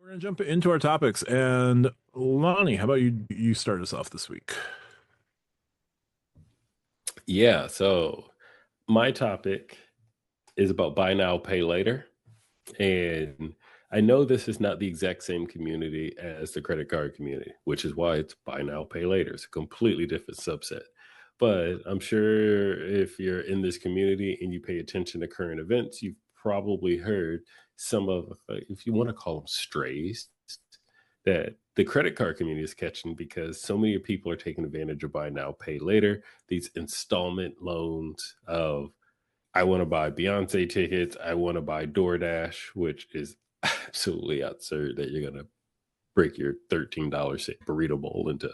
We're going to jump into our topics. And Lonnie, how about you start us off this week? Yeah, so my topic is about buy now, pay later. And I know this is not the exact same community as the credit card community, which is why it's buy now, pay later. It's a completely different subset. But I'm sure if you're in this community and you pay attention to current events, you've probably heard some of, if you want to call them strays, that the credit card community is catching because so many people are taking advantage of buy now, pay later, these installment loans of I want to buy Beyonce tickets, I want to buy DoorDash, which is absolutely absurd that you're gonna break your $13 burrito bowl into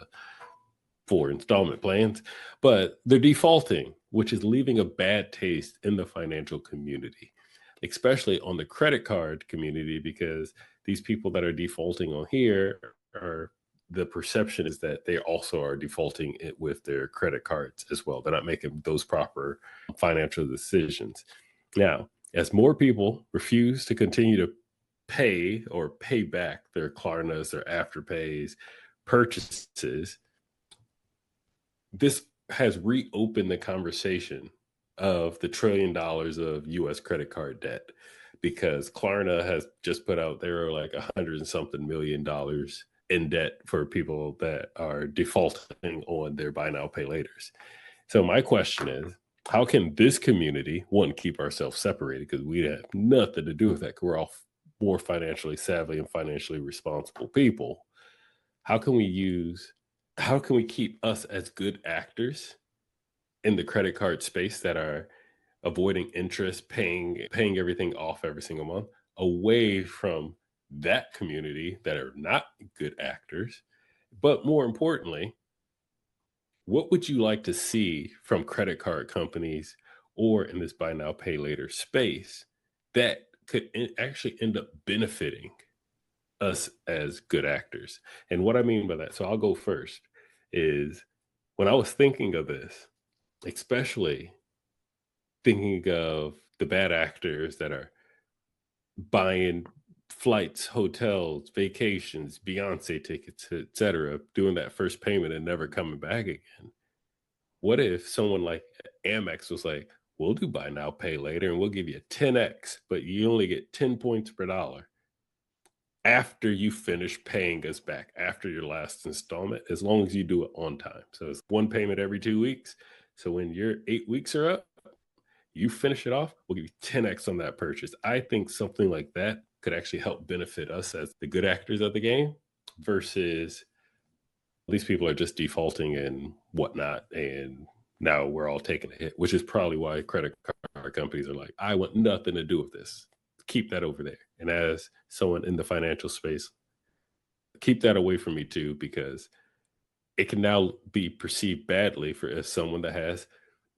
four installment plans. But they're defaulting, which is leaving a bad taste in the financial community, especially on the credit card community, because these people that are defaulting on here are the perception is that they also are defaulting it with their credit cards as well. They're not making those proper financial decisions. Now, as more people refuse to continue to pay or pay back their Klarnas, their Afterpays, purchases, this has reopened the conversation of the $1 trillion of US credit card debt because Klarna has just put out there like 100 and something million in debt for people that are defaulting on their buy now pay laters. So my question is, how can this community one keep ourselves separated because we have nothing to do with that? 'Cause we're all more financially savvy and financially responsible people. How can we use how can we keep us as good actors in the credit card space that are avoiding interest, paying everything off every single month, away from that community that are not good actors? But more importantly, what would you like to see from credit card companies or in this buy now pay later space that could actually end up benefiting us as good actors? And what I mean by that, so I'll go first, is when I was thinking of this, especially thinking of the bad actors that are buying flights, hotels, vacations, Beyonce tickets, etc., doing that first payment and never coming back again. What if someone like Amex was like, we'll do buy now, pay later, and we'll give you 10x, but you only get 10 points per dollar after you finish paying us back after your last installment, as long as you do it on time. So it's one payment every 2 weeks. So when your 8 weeks are up, you finish it off, we'll give you 10x on that purchase. I think something like that could actually help benefit us as the good actors of the game versus these people are just defaulting and whatnot. And now we're all taking a hit, which is probably why credit card companies are like, I want nothing to do with this. Keep that over there. And as someone in the financial space, keep that away from me too, because it can now be perceived badly for as someone that has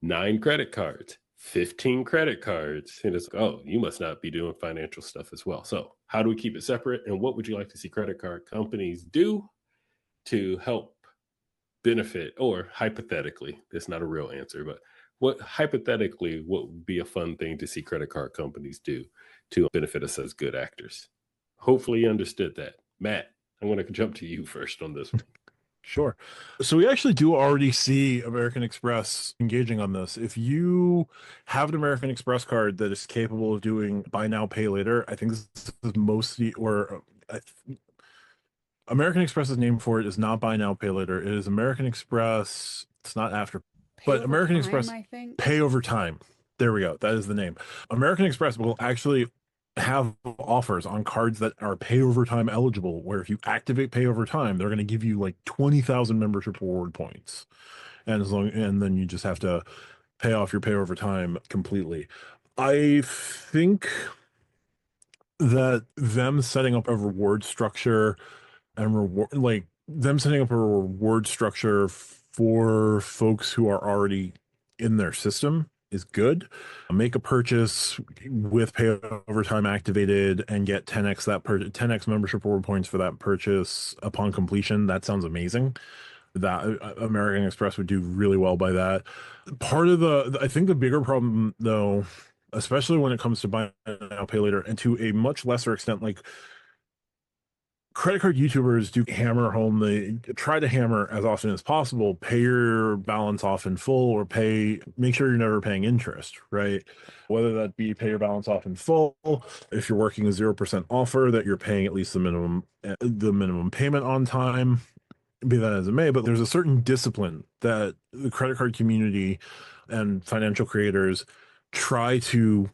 9 credit cards, 15 credit cards. And it's, oh, you must not be doing financial stuff as well. So, how do we keep it separate? And what would you like to see credit card companies do to help benefit, or hypothetically, that's not a real answer, but what would be a fun thing to see credit card companies do to benefit us as good actors? Hopefully, you understood that. Matt, I'm going to jump to you first on this one. Sure. So we actually do already see American Express engaging on this. If you have an American Express card that is capable of doing buy now, pay later, I think this is mostly, or American Express's name for it is not buy now, pay later. It is American Express. It's not after, Pay but over American time, Express I think. pay over time. There we go. That is the name. American Express will actually have offers on cards that are pay over time eligible, where if you activate pay over time, they're going to give you like 20,000 membership reward points. And then you just have to pay off your pay over time completely. I think that them setting up a reward structure and reward like them setting up a reward structure for folks who are already in their system is good. Make a purchase with pay over time activated and get 10x membership reward points for that purchase upon completion. That sounds amazing. That American Express would do really well by that. Part of I think the bigger problem though, , especially when it comes to buy now pay later, and to a much lesser extent, like credit card YouTubers do hammer home, they try to hammer as often as possible, pay your balance off in full or make sure you're never paying interest, right? Whether that be pay your balance off in full, if you're working a 0% offer, that you're paying at least the minimum payment on time, be that as it may, but there's a certain discipline that the credit card community and financial creators try to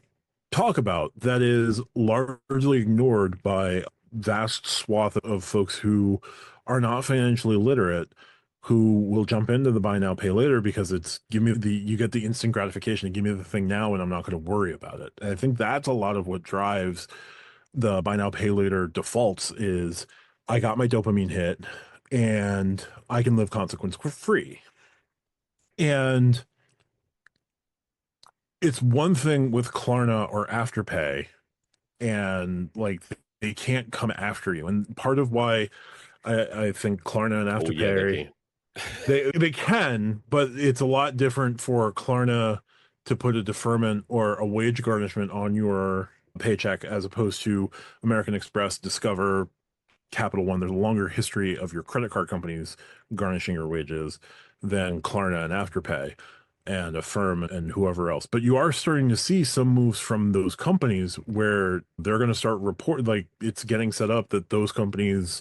talk about that is largely ignored by vast swath of folks who are not financially literate, who will jump into the buy now pay later because it's you get the instant gratification, give me the thing now and I'm not going to worry about it. And I think that's a lot of what drives the buy now pay later defaults is I got my dopamine hit and I can live consequence free. And it's one thing with Klarna or Afterpay, and like they can't come after you. And part of why I think Klarna and Oh yeah, they Afterpay can. they can, but it's a lot different for Klarna to put a deferment or a wage garnishment on your paycheck as opposed to American Express, Discover, Capital One. There's a longer history of your credit card companies garnishing your wages than Klarna and Afterpay and Affirm and whoever else. But you are starting to see some moves from those companies where they're going to start report like it's getting set up that those companies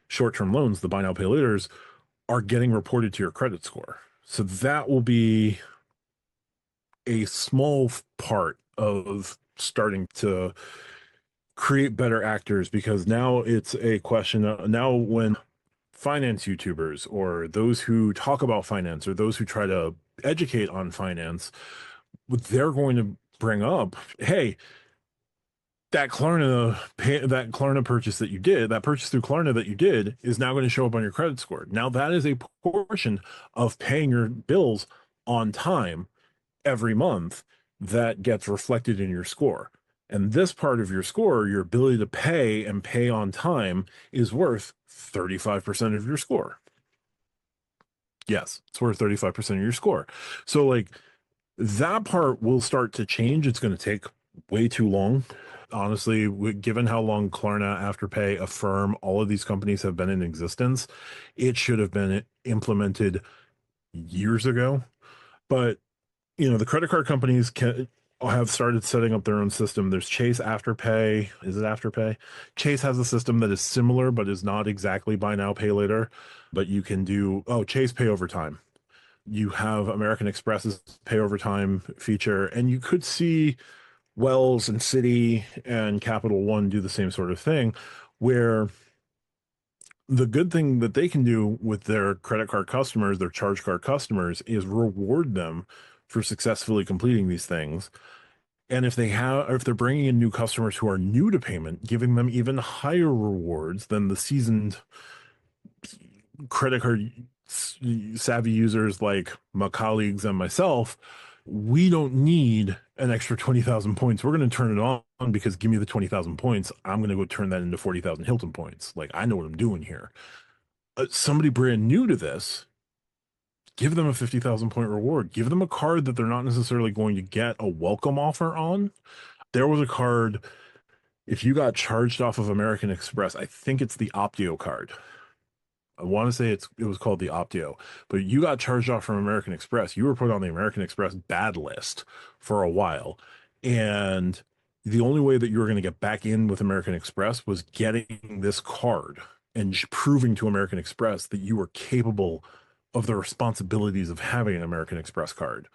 short-term loans, the buy now pay laters, are getting reported to your credit score. So that will be a small part of starting to create better actors because now it's a question now when finance YouTubers or those who talk about finance or those who try to educate on finance, they're going to bring up, hey, that Klarna purchase that you did, that purchase through Klarna that you did is now going to show up on your credit score. Now that is a portion of paying your bills on time every month that gets reflected in your score. And this part of your score, your ability to pay and pay on time, is worth 35% of your score. Yes, it's worth 35% of your score. So, like, that part will start to change. It's going to take way too long. Honestly, given how long Klarna, Afterpay, Affirm, all of these companies have been in existence, it should have been implemented years ago. But the credit card companies have started setting up their own system. There's Chase Afterpay. Is it Afterpay? Chase has a system that is similar, but is not exactly buy now, pay later. But you can do, Chase Pay Over Time. You have American Express's Pay Over Time feature, and you could see Wells and Citi and Capital One do the same sort of thing, where the good thing that they can do with their credit card customers, their charge card customers, is reward them for successfully completing these things. And if they're bringing in new customers who are new to payment, giving them even higher rewards than the seasoned credit card savvy users like my colleagues and myself, we don't need an extra 20,000 points. We're going to turn it on because give me the 20,000 points. I'm going to go turn that into 40,000 Hilton points. Like, I know what I'm doing here. Somebody brand new to this, give them a 50,000 point reward. Give them a card that they're not necessarily going to get a welcome offer on. There was a card, if you got charged off of American Express, I think it's the Optio card. I want to say it was called the Optio, but you got charged off from American Express. You were put on the American Express bad list for a while. And the only way that you were going to get back in with American Express was getting this card and proving to American Express that you were capable of the responsibilities of having an American Express card.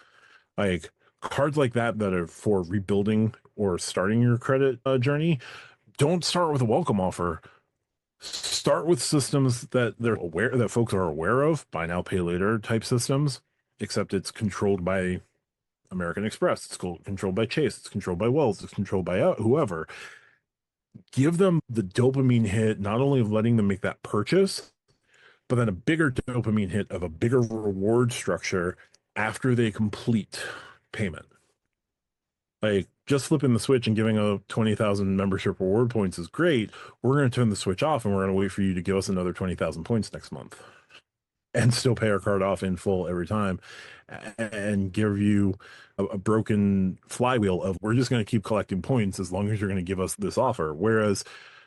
Like cards like that are for rebuilding or starting your credit journey, don't start with a welcome offer. Start with systems that folks are aware of, buy now, pay later type systems, except it's controlled by American Express. It's controlled by Chase. It's controlled by Wells. It's controlled by whoever. Give them the dopamine hit, not only of letting them make that purchase, but then a bigger dopamine hit of a bigger reward structure after they complete payment. Like just flipping the switch and giving a 20,000 membership reward points is great. We're going to turn the switch off and we're going to wait for you to give us another 20,000 points next month and still pay our card off in full every time and give you a broken flywheel of we're just going to keep collecting points as long as you're going to give us this offer. Whereas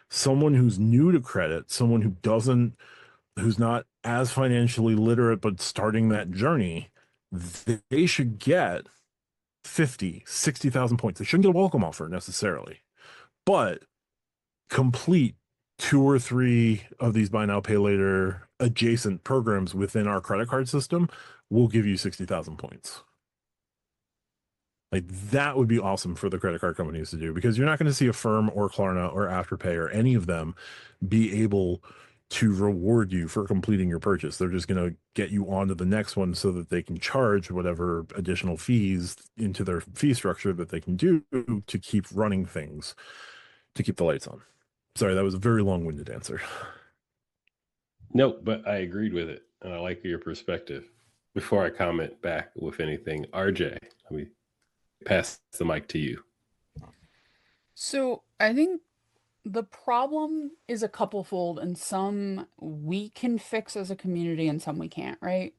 someone who's new to credit, someone who's not as financially literate but starting that journey, they should get 50, 60,000 points. They shouldn't get a welcome offer necessarily, but complete two or three of these buy now, pay later adjacent programs within our credit card system will give you 60,000 points. Like that would be awesome for the credit card companies to do because you're not going to see Affirm or Klarna or Afterpay or any of them be able to reward you for completing your purchase. They're just going to get you on to the next one so that they can charge whatever additional fees into their fee structure that they can do to keep running things, to keep the lights on. Sorry, that was a very long-winded answer. No, but I agreed with it, and I like your perspective. Before I comment back with anything, RJ, let me pass the mic to you. So I think the problem is a couple-fold, and some we can fix as a community and some we can't, right?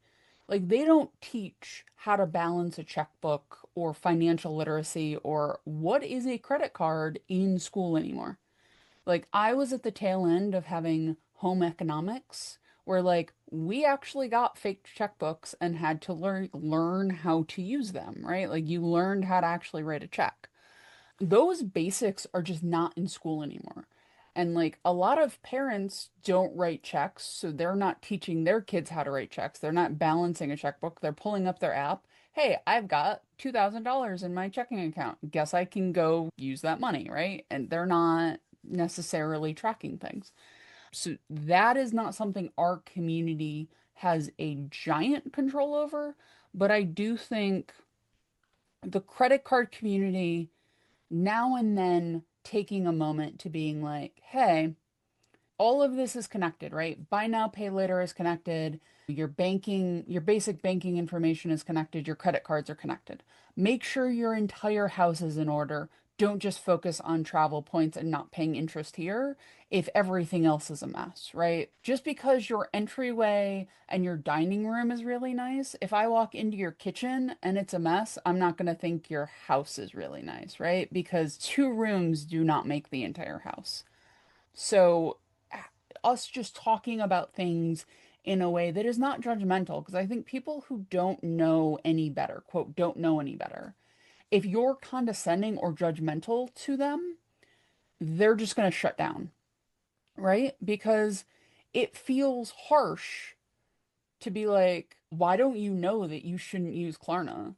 Like they don't teach how to balance a checkbook or financial literacy or what is a credit card in school anymore. Like I was at the tail end of having home economics where like we actually got fake checkbooks and had to learn how to use them, right? Like you learned how to actually write a check. Those basics are just not in school anymore. And like a lot of parents don't write checks, so they're not teaching their kids how to write checks. They're not balancing a checkbook. They're pulling up their app. Hey, I've got $2,000 in my checking account. Guess I can go use that money, right? And they're not necessarily tracking things. So that is not something our community has a giant control over, but I do think the credit card community now and then taking a moment to being like, hey, all of this is connected, right? Buy now, pay later is connected. Your banking, your basic banking information is connected. Your credit cards are connected. Make sure your entire house is in order. Don't just focus on travel points and not paying interest here if everything else is a mess, right? Just because your entryway and your dining room is really nice, if I walk into your kitchen and it's a mess, I'm not going to think your house is really nice, right? Because two rooms do not make the entire house. So us just talking about things in a way that is not judgmental, because I think people who don't know any better, quote, don't know any better, if you're condescending or judgmental to them, they're just going to shut down, right? Because it feels harsh to be like, why don't you know that you shouldn't use Klarna?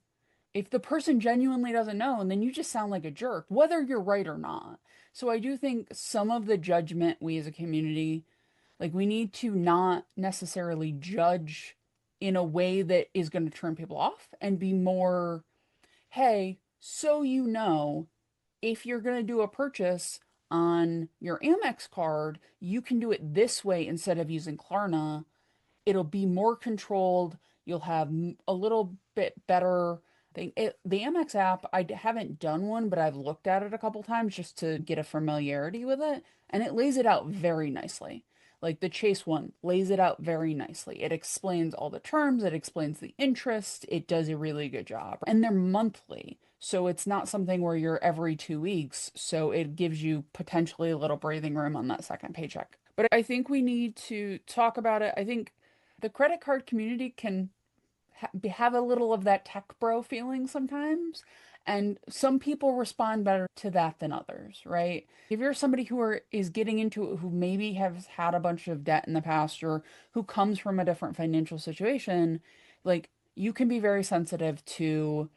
If the person genuinely doesn't know, then you just sound like a jerk, whether you're right or not. So I do think some of the judgment we as a community, like we need to not necessarily judge in a way that is going to turn people off and be more, hey, so you know, if you're going to do a purchase on your Amex card, you can do it this way instead of using Klarna. It'll be more controlled. You'll have a little bit better thing. The Amex app, haven't done one, but I've looked at it a couple times just to get a familiarity with it, and it lays it out very nicely. Like the Chase one lays it out very nicely. It explains all the terms, it explains the interest, it does a really good job. And they're monthly, so it's not something where you're every 2 weeks, so it gives you potentially a little breathing room on that second paycheck. But I think we need to talk about it. I think the credit card community can have a little of that tech bro feeling sometimes. And some people respond better to that than others, right? If you're somebody is getting into it, who maybe has had a bunch of debt in the past or who comes from a different financial situation, like you can be very sensitive to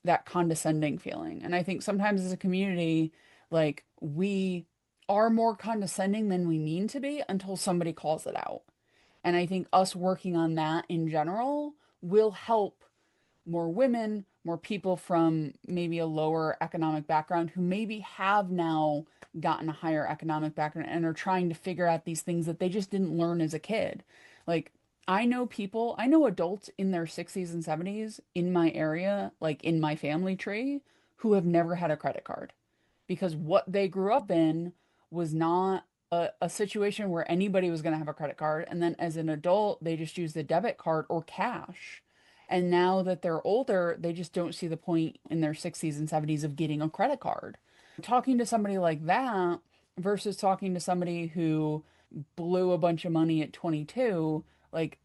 that condescending feeling. And I think sometimes as a community, like we are more condescending than we mean to be until somebody calls it out. And I think us working on that in general will help more women, more people from maybe a lower economic background who maybe have now gotten a higher economic background and are trying to figure out these things that they just didn't learn as a kid. Like, I know adults in their 60s and 70s in my area, like in my family tree, who have never had a credit card because what they grew up in was not a situation where anybody was going to have a credit card. And then as an adult, they just use the debit card or cash. And now that they're older, they just don't see the point in their 60s and 70s of getting a credit card. Talking to somebody like that, versus talking to somebody who blew a bunch of money at 22. Like,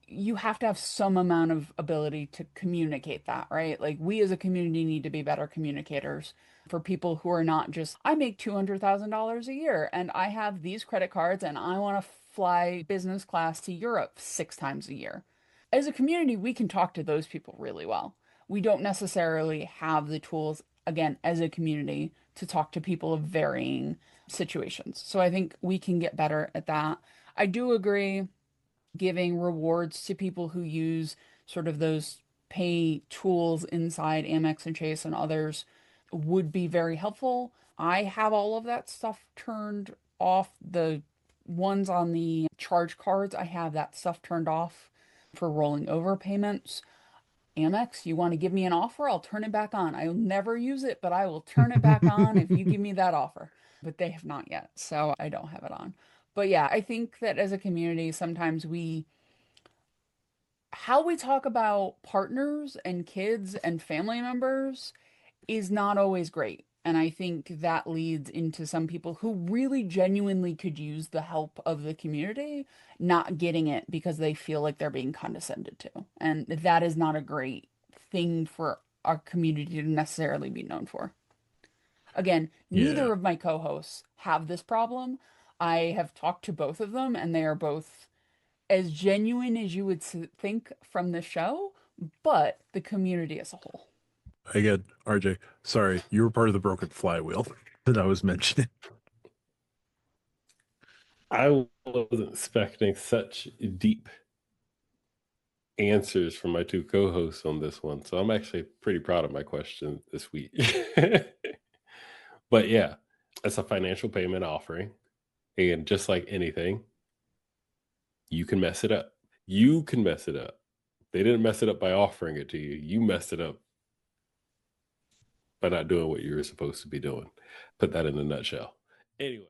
you have to have some amount of ability to communicate that, right? Like, we as a community need to be better communicators for people who are not just, I make $200,000 a year and I have these credit cards and I want to fly business class to Europe 6 times a year. As a community, we can talk to those people really well. We don't necessarily have the tools, again, as a community, to talk to people of varying situations. So I think we can get better at that. I do agree giving rewards to people who use sort of those pay tools inside Amex and Chase and others would be very helpful. I have all of that stuff turned off. The ones on the charge cards, I have that stuff turned off for rolling over payments. Amex, you want to give me an offer? I'll turn it back on. I'll never use it, but I will turn it back on if you give me that offer. But they have not yet, so I don't have it on. But yeah, I think that as a community, sometimes how we talk about partners and kids and family members is not always great. And I think that leads into some people who really genuinely could use the help of the community not getting it because they feel like they're being condescended to. And that is not a great thing for our community to necessarily be known for. Again, Yeah. neither of my co-hosts have this problem. I have talked to both of them, and they are both as genuine as you would think from the show, but the community as a whole. Again, RJ, sorry, you were part of the broken flywheel that I was mentioning. I wasn't expecting such deep answers from my two co-hosts on this one, so I'm actually pretty proud of my question this week. But yeah, it's a financial payment offering, and just like anything, you can mess it up. You can mess it up. They didn't mess it up by offering it to you. You messed it up by not doing what you were supposed to be doing. Put that in a nutshell. Anyway.